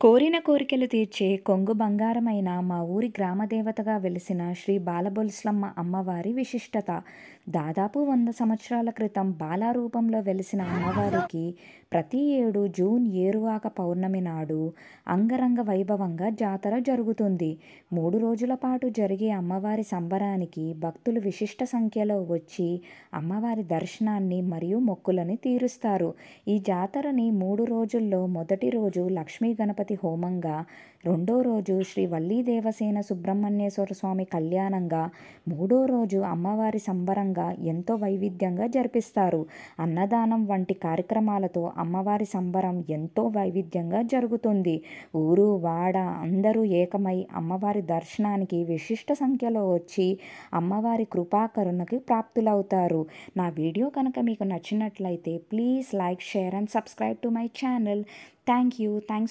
కోరిన కోరికలు తీర్చే కొంగు బంగారమైన మా ఊరి గ్రామదేవతగా వెలిసిన శ్రీ బాలబొల్స్లమ్మ అమ్మవారి విశిష్టత. దాదాపు 100 సంవత్సరాల క్రితం బాలా రూపంలో వెలిసిన అమ్మవారికి ప్రతి ఏడు జూన్ ఏరువాక పౌర్ణమి నాడు అంగరంగ వైభవంగా జాతర జరుగుతుంది. 3 రోజుల పాటు జరిగే అమ్మవారి సంబరానికి భక్తులు విశిష్ట సంఖ్యలో వచ్చి అమ్మవారి దర్శనాన్ని మరియు మొక్కులని తీరుస్తారు. ఈ జాతరని 3 రోజుల్లో మొదటి రోజు లక్ష్మీ గణపతి హోమంగా, రెండో రోజు శ్రీ వల్లీ దేవసేన సుబ్రహ్మణ్యేశ్వర స్వామి కళ్యాణంగా, మూడో రోజు అమ్మవారి సంబరంగా ఎంతో వైవిధ్యంగా జరిపిస్తారు. అన్నదానం వంటి కార్యక్రమాలతో అమ్మవారి సంబరం ఎంతో వైవిధ్యంగా జరుగుతుంది. ఊరు వాడ అందరూ ఏకమై అమ్మవారి దర్శనానికి విశిష్ట సంఖ్యలో వచ్చి అమ్మవారి కృపాకరుణకి ప్రాప్తులవుతారు. నా వీడియో కనుక మీకు నచ్చినట్లయితే please like, share and subscribe to my channel. Thank you. Thanks